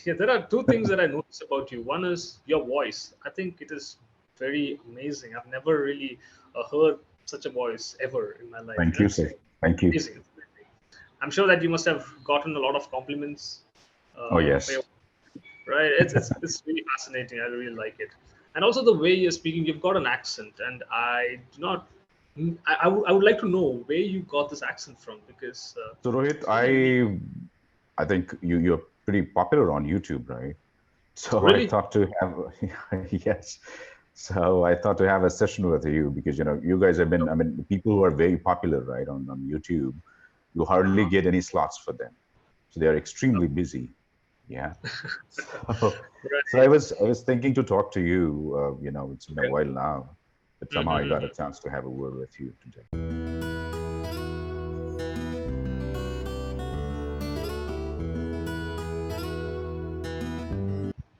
Yeah, there are two things that I noticed about you. One is your voice. I think it is very amazing. I've never really heard such a voice ever in my life. Thank you, sir. Thank you. Amazing. I'm sure that you must have gotten a lot of compliments. Oh, For yes. your, right? It's really fascinating. I really like it, and also the way you're speaking. You've got an accent, and I do not. I would like to know where you got this accent from because So, Rohit, it's really unique. I think you're pretty popular on YouTube, right? So I Really? thought to have, yes. So I thought to have a session with you because, you guys have been, I mean, people who are very popular, right, on YouTube, you hardly Uh-huh. get any slots for them. So they are extremely busy. Yeah. So, so Right. I was thinking to talk to you, it's been a Okay. while now, but somehow I got a Mm-hmm. chance to have a word with you today.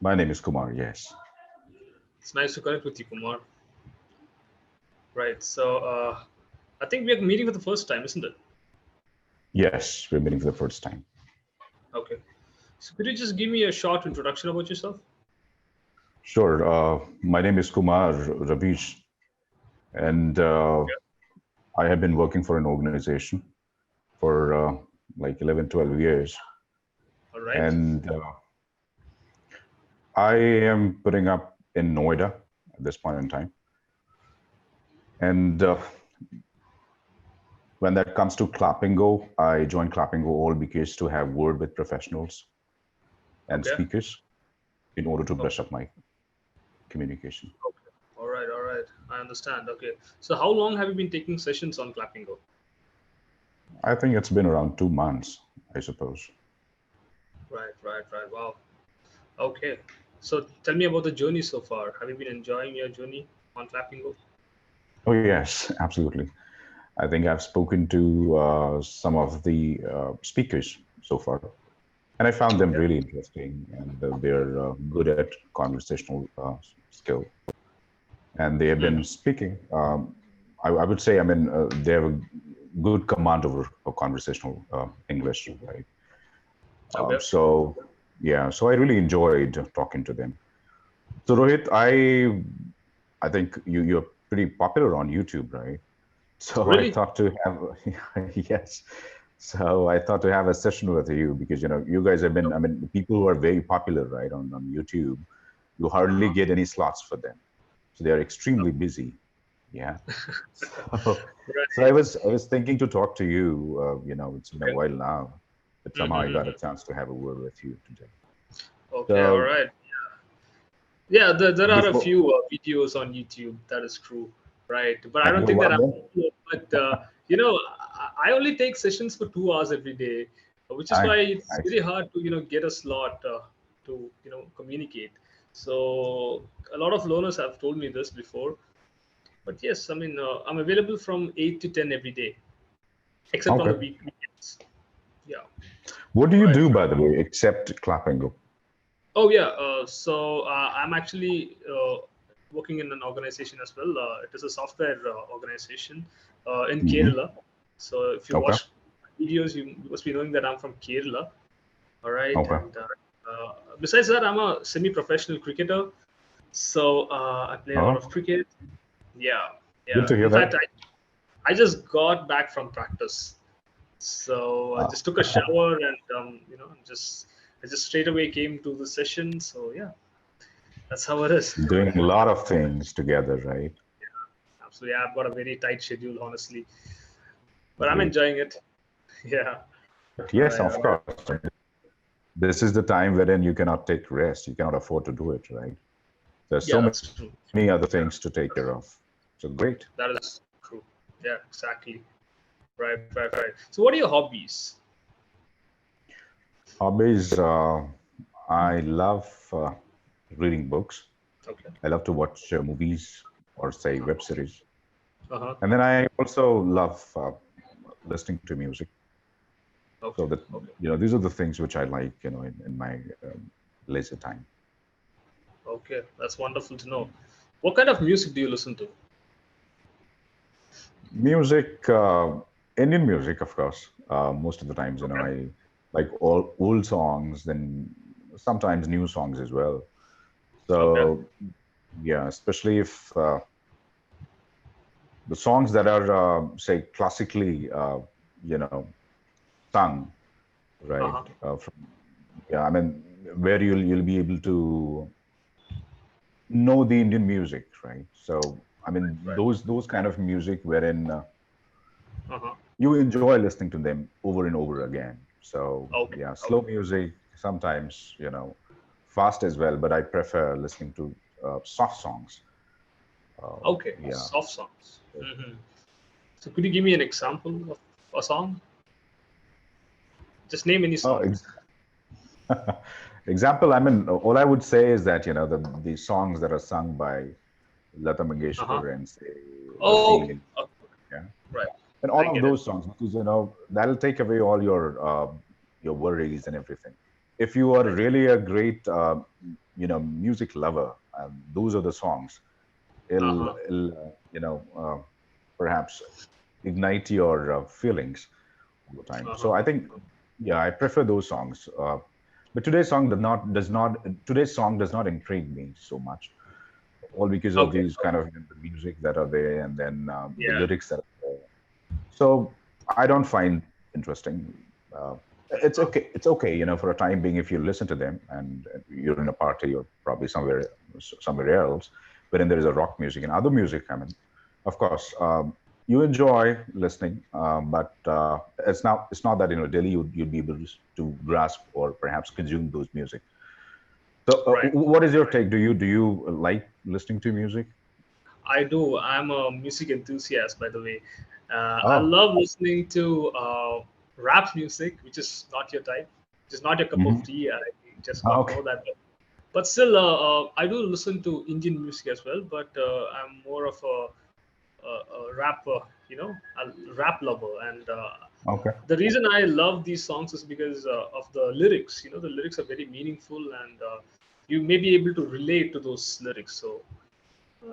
My name is Kumar, yes. It's nice to connect with you, Kumar. Right. So I think we are meeting for the first time, isn't it? Yes, we're meeting for the first time. Okay. So could you just give me a short introduction about yourself? Sure. My name is Kumar Ravish, and Yeah. I have been working for an organization for like 11, 12 years. All right. And I am putting up in Noida at this point in time. And when that comes to Clapingo, I joined Clapingo all because to have word with professionals and Okay. speakers in order to brush Okay. up my communication. Okay. All right. All right. I understand. Okay. So how long have you been taking sessions on Clappingo? I think it's been around 2 months, I suppose. Right. Right. Right. Wow. Okay. So tell me about the journey so far. Have you been enjoying your journey on Clappingo? Oh, yes, absolutely. I think I've spoken to some of the speakers so far, and I found them Okay. really interesting, and they're good at conversational skill, and they have been Mm-hmm. speaking. I would say, I mean, they have a good command over conversational English, right? Okay. So, yeah, so I really enjoyed talking to them. So, Rohit, I think you're pretty popular on YouTube, right? So I Really? thought to have, yes. So I thought to have a session with you because, you guys have been, I mean, the people who are very popular, right, on YouTube, you hardly Uh-huh. get any slots for them. So they are extremely busy. Yeah. So, so Right. I was thinking to talk to you, it's been a Okay. while now, but somehow I got a Mm-hmm. chance to have a word with you today. Okay. All So right. Yeah, there are a before, few videos on YouTube. That is true, right? But I and don't you're think that one of I'm. them? But I only take sessions for 2 hours every day, which is why it's I very see. hard to get a slot to communicate. So a lot of learners have told me this before. But yes, I mean I'm available from 8 to 10 every day, except on the Okay. weekends. Yeah, What do you right, do, right. by the way, except clapping? Oh yeah. So I'm actually working in an organization as well. It is a software organization in Hmm. Kerala. So if you Okay. watch videos, you must be knowing that I'm from Kerala. All right. Okay. And besides that, I'm a semi-professional cricketer. So I play a lot of Oh, cricket. Yeah, good yeah. to hear In fact, that. I just got back from practice. So I Uh, just took a shower and I just straight away came to the session. So yeah, that's how it is. doing a lot of things together, right? Absolutely. I've got a very tight schedule, honestly, but I'm Great. enjoying it. Yeah. But All yes, right. of All right. course. This is the time wherein you cannot take rest. You cannot afford to do it, right? There's Yeah, so that's true. many other things to take care of. So great. That is true. Yeah, exactly. Right, right, right. So, what are your hobbies? Hobbies. I love reading books. Okay. I love to watch movies or say web series. Uh huh. And then I also love listening to music. So Okay. that, Okay. these are the things which I like, in my leisure time. Okay. That's wonderful to know. What kind of music do you listen to? Music, Indian music, of course. Most of the times, Okay. I like all old songs, then sometimes new songs as well. Okay. So yeah, especially if the songs that are say classically sung, right? Uh-huh. From, yeah, I mean, where you'll be able to know the Indian music, right? So I mean, Right. those kind of music wherein Uh-huh. you enjoy listening to them over and over again. So Okay. yeah, slow Okay. music sometimes, fast as well, but I prefer listening to soft songs. Okay. Yeah. Soft songs. So could you give me an example of a song? Just name any Oh, song. example. I mean, all I would say is that the songs that are sung by Lata Uh-huh. Mangeshkar and say Oh, okay. Rafi, Okay. yeah, Right. and I all of get it. those songs, because that'll take away all your worries and everything. If you are Right. really a great music lover, those are the songs. Uh-huh. Perhaps ignite your feelings all the time. So Uh-huh. I think, yeah, I prefer those songs. But today's song does not intrigue me so much, all because of Okay. these kind of the music that are there, and then the Yeah. lyrics that are there. So I don't find interesting. Uh, it's Uh-huh. okay. It's okay, for a time being if you listen to them and you're in a party or probably somewhere else, wherein there is a rock music and other music. I mean, of course, you enjoy listening, but it's not that daily you'd be able to grasp or perhaps consume those music. So, Right. what is your Right. take? Do you like listening to music? I do. I'm a music enthusiast, by the way. I Oh, love listening to rap music, which is not your type, which is not your cup of hmm, tea. I just got to okay. know that. But still, I do listen to Indian music as well. But I'm more of a rap, a rap lover. And Okay. the reason I love these songs is because of the lyrics. The lyrics are very meaningful, and you may be able to relate to those lyrics. So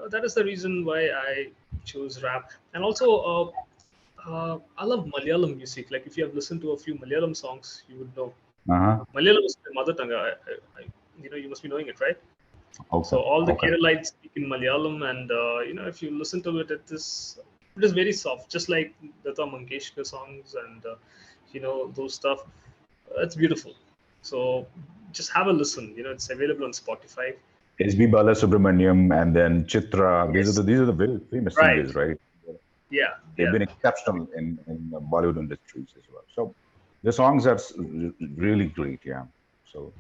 that is the reason why I chose rap. And also, I love Malayalam music. Like if you have listened to a few Malayalam songs, you would know. Uh-huh. Malayalam is my mother tongue. You must be knowing it, right? Okay. So all the Okay. Keralites speak in Malayalam, and if you listen to it, it is very soft, just like Lata Mangeshkar songs and those stuff. It's beautiful. So just have a listen. It's available on Spotify. SB Balasubramaniam and then Chitra. These are Yes. the very famous Right. singers, right? Yeah. They've Yeah. been exceptional in the Bollywood industries as well. So the songs are really great, yeah. So,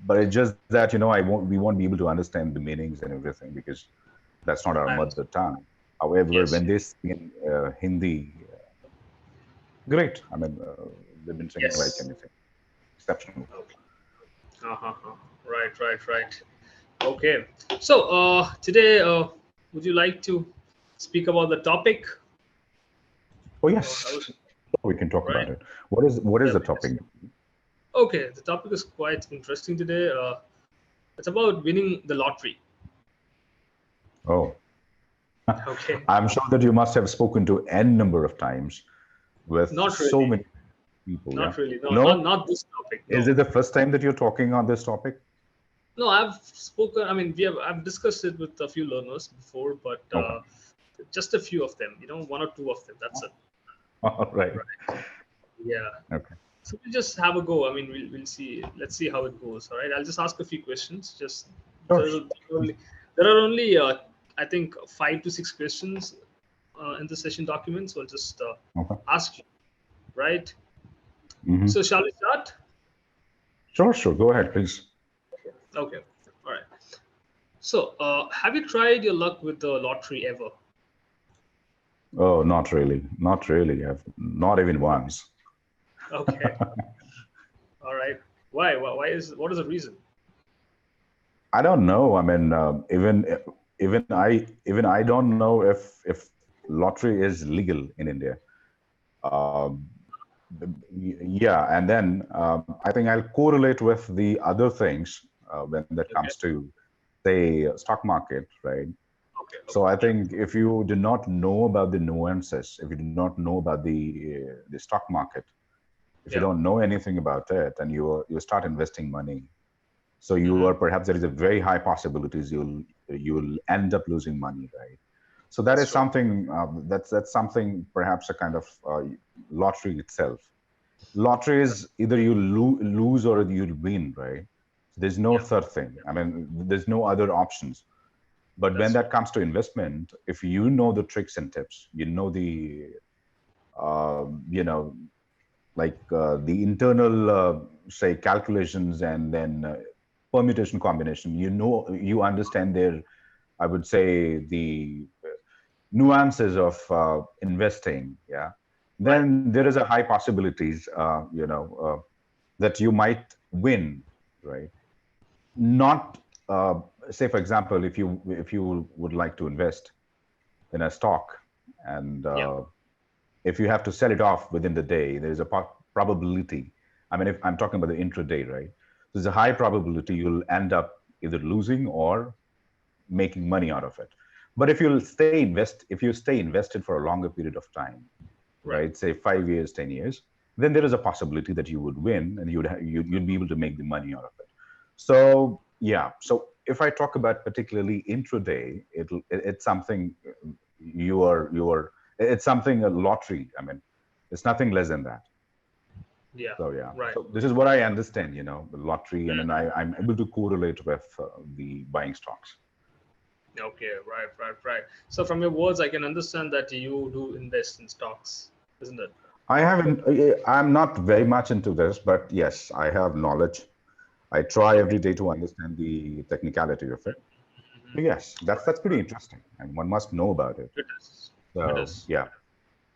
but it's just that we won't be able to understand the meanings and everything because that's not our And mother tongue. However, yes, when they yes, sing in Hindi, great. I mean, they've been singing like yes. anything, exceptional. Okay. Uh-huh. Right, right, right. Okay. So today, would you like to speak about the topic? Oh I yes, was we can talk about right. it. What is Yeah. the topic? Okay. The topic is quite interesting today. It's about winning the lottery. Oh, Okay. I'm sure that you must have spoken to n number of times with Not so really. many people. Yeah. Not really. No. Not No, not this topic. is No. it the first time that you're talking on this topic? No. I've spoken. I mean, I've discussed it with a few learners before, but Okay. just a few of them. One or two of them. That's it. All right. Right. Yeah. Okay. So we'll just have a go. I mean, we'll see. Let's see how it goes. All right. I'll just ask a few questions. Just Sure. there are only there are only I think 5 to 6 questions in the session document. So I'll just Okay. ask you. Right. Hmm. So shall we start? Sure. Sure. Go ahead, please. Okay. All right. So have you tried your luck with the lottery ever? Oh, not really. Not really. I've not even once. Okay. All right. Why? What is the reason? I don't know. I mean, even I don't know if lottery is legal in India. Um, yeah, and then I think I'll correlate with the other things when that comes Okay. to say stock market, right? Okay. So Okay. I Yeah. think if you do not know about the nuances, if you do not know about the stock market, if you don't know anything about it, and you start investing money, so you are perhaps there is a very high possibilities you'll end up losing money, right? So that That's is true. something that's something perhaps a kind of lottery itself. Lottery is either you lose or you'll win, right? There's no Yeah, third thing. I mean, there's no other options. But when that's true. that comes to investment, if you know the tricks and tips, you know the you know, like the internal say calculations, and then permutation combination, you know, you understand their, I would say, the nuances of investing, yeah, Right. then there is a high possibilities that you might win, right? Not say, for example, if you would like to invest in a stock, and Yeah. if you have to sell it off within the day, there is a probability. I mean, if I'm talking about the intraday, right? There's a high probability you'll end up either losing or making money out of it. But if you stay invested for a longer period of time, Right. right? Say 5 years, 10 years, then there is a possibility that you would win, and you'd be able to make the money out of it. So yeah. So if I talk about particularly intraday, it's something it's something a lottery. I mean, it's nothing less than that. Yeah. So yeah. Right. So this is what I understand. The lottery, and then Mm. I'm able to correlate with the buying stocks. Okay. Right. Right. Right. So from your words, I can understand that you do invest in stocks, isn't it? I haven't. I'm not very much into this, but yes, I have knowledge. I try Okay. every day to understand the technicality of it. So yes, that's Right. pretty interesting, and one must know about it. It is. It So is. yeah,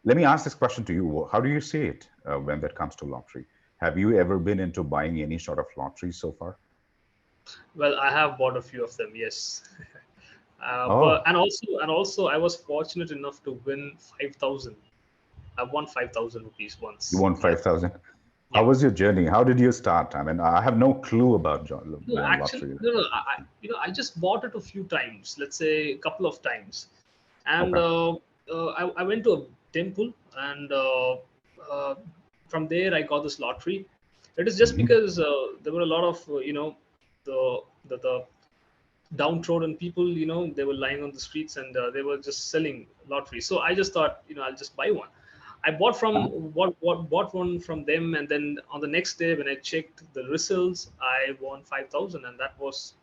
let me ask this question to you. How do you see it when that comes to lottery? Have you ever been into buying any sort of lottery so far? Well, I have bought a few of them. Yes. But Oh, and also, I was fortunate enough to win 5,000. I won 5,000 rupees you once. won Yeah. 5,000. How Yeah. was your journey? How did you start? I mean, I have no clue about No, actually, lottery. no, no. I just bought it a few times. Let's say a couple of times, and Okay. I went to a temple, and uh, from there I got this lottery. It is just Hmm. because there were a lot of the downtrodden people. They were lying on the streets, and they were just selling lottery. So I just thought, I'll just buy one. I bought from what bought one from them, and then on the next day when I checked the results, I won 5,000, and that was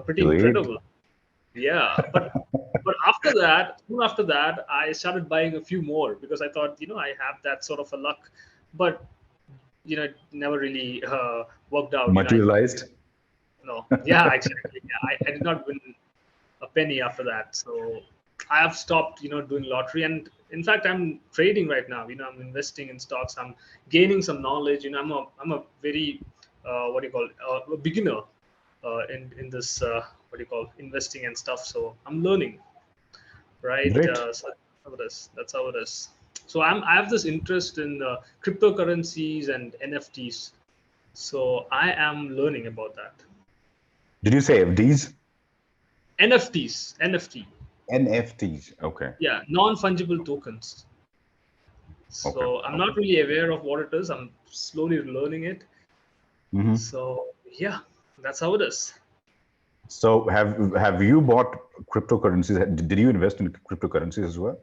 pretty Great. incredible. Yeah, but after that, soon after that, I started buying a few more because I thought, I have that sort of a luck, but it never really worked out. Materialized. No, yeah, exactly. Yeah, I did not win a penny after that. So I have stopped, doing lottery. And in fact, I'm trading right now. I'm investing in stocks. I'm gaining some knowledge. I'm a very what do you call it? A beginner in this what do you call investing and stuff. So I'm learning, right? Great. So that's how it is. That's how it is. So I have this interest in cryptocurrencies and NFTs. So I am learning about that. Did you say FDs? NFTs, NFT. NFTs. Okay. Yeah, non-fungible tokens. Okay. So I'm Okay. not really aware of what it is. I'm slowly learning it. Hmm. So yeah, that's how it is. So have you bought cryptocurrencies? Did you invest in cryptocurrencies as well?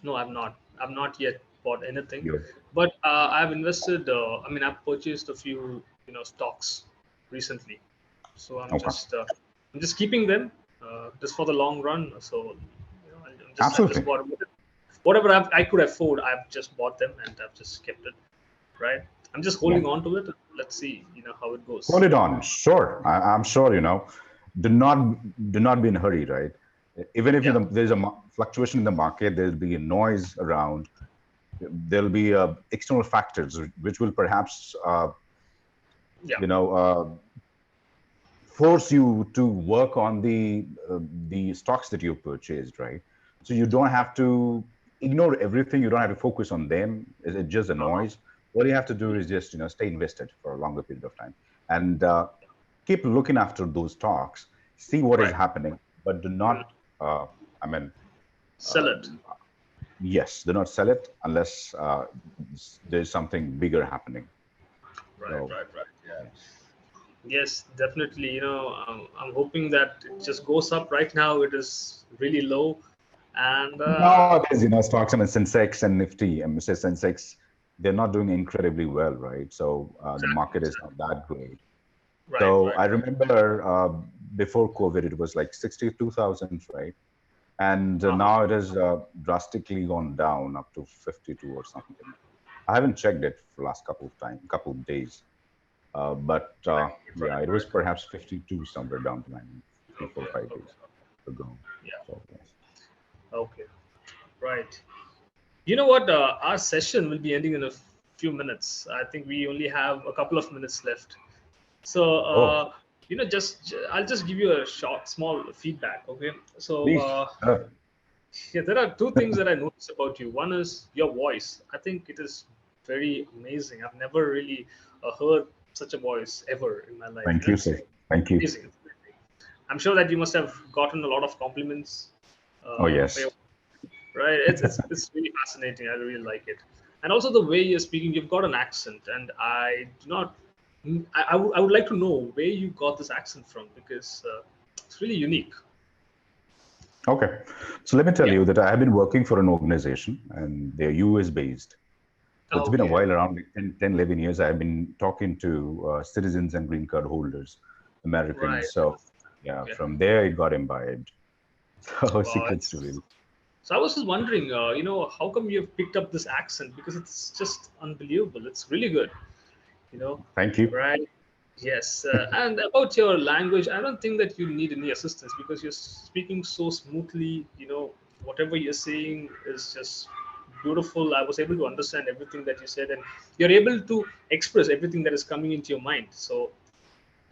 No, I've not. I've not yet bought anything, You. but I've invested. I mean, I've purchased a few, stocks recently. So Okay. I'm just keeping them just for the long run. So I've just Absolutely. bought whatever I could afford. I've just bought them and I've just kept it. Right. I'm just Yeah. holding on to it. Let's see, how it Hold goes. it on. Sure. I'm sure, do not do not be in a hurry, right? Even if Yeah. there's a fluctuation in the market, there'll be a noise around. There'll be external factors which will perhaps, Yeah. you know, force you to work on the stocks that you purchased, right? So you don't have to ignore everything. You don't have to focus on them. It's just a Uh-huh. noise. All you have to do is just stay invested for a longer period of time, and keep looking after those stocks. See what is Right. happening, but do Mm. not. I mean, Sell uh, it. yes, do not sell it unless there's something bigger happening. Right, So right, right. Yeah. yes. Yes, definitely. I'm hoping that it just goes up. Right now, it is really low, and Nowadays, stocks, Sensex and Nifty, say Sensex, they're not doing incredibly well, right? So the exactly, market is exactly. not that great. Right, So right, I right. remember before COVID, it was like 62,000, right? And Uh-huh. now it has drastically gone down up to 52 or something. I haven't checked it for last couple of days. But Right, yeah, right, it was right. perhaps 52 somewhere down the line, three, four, Okay, 5 days okay. ago. Yeah. So yes. Okay. Right. You know what? Our session will be ending in a few minutes. I think we only have a couple of minutes left. So, Oh, I'll just give you a short, small feedback. Okay. So, please. yeah, there are two things that I noticed about you. One is your voice. I think it is very amazing. I've never really heard such a voice ever in my life. Thank you, It's sir. Thank you. amazing. It's amazing. I'm sure that you must have gotten a lot of compliments Oh, for yes. your right. It's really fascinating. I really like it, and also the way you're speaking. You've got an accent, and I do not. I would like to know where you got this accent from because it's really unique. Okay. So let me tell Yeah. you that I have been working for an organization and they're US based. So it's been a Okay. while, around like 10, 11 years. I've been talking to citizens and green card holders, Right. Americans. So yeah, Okay. from there it got imbibed. So Well, secrets to reveal. so I was just wondering, how come you've picked up this accent? Because it's just unbelievable. It's really good, you know, Thank you. right? Yes. And about your language, I don't think that you need any assistance because you're speaking so smoothly. Whatever you're saying is just beautiful. I was able to understand everything that you said, and you're able to express everything that is coming into your mind. So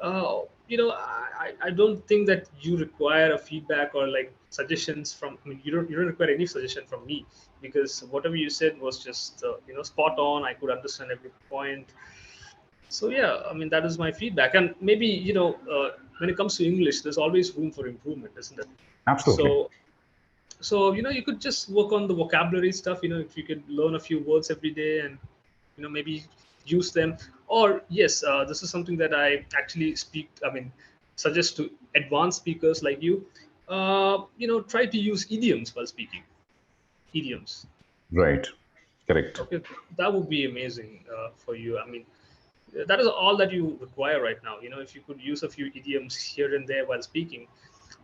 I don't think that you require a feedback or like suggestions from. I mean, you don't require any suggestion from me because whatever you said was just spot on. I could understand every point. So yeah, I mean that is my feedback, and maybe when it comes to English, there's always room for improvement, isn't it? Absolutely. So you could just work on the vocabulary stuff. If you could learn a few words every day and maybe use them. Or yes, this is something that I actually suggest to advanced speakers like you. Try to use idioms while speaking. Idioms. Right. Correct. Okay, that would be amazing for you. I mean, that is all that you require right now. If you could use a few idioms here and there while speaking,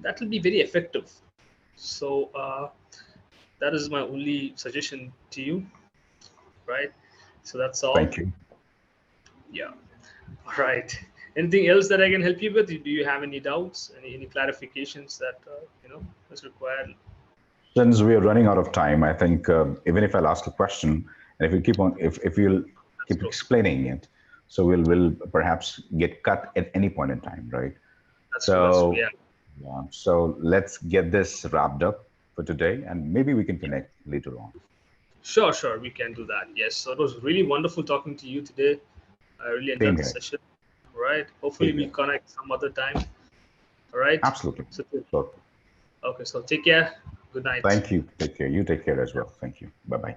that will be very effective. So that is my only suggestion to you, right? So that's all. Thank you. Yeah. All right. Anything else that I can help you with? Do you have any doubts, any clarifications that is required? Since we are running out of time, I think even if I'll ask a question, and if we keep on, if you'll That's keep true. explaining it, so we'll perhaps get cut at any point in time, right? That's true. That's true. So Yeah. yeah, so let's get this wrapped up for today, and maybe we can Yeah. connect later on. Sure. Sure. We can do that. Yes. So it was really wonderful talking to you today. I really Same enjoyed the here. session. All right. Hopefully Same we here. connect some other time. All right. Absolutely. So So okay. So take care. Good night. thank you. Take care. You take care as Yeah. well. Thank you. Bye bye.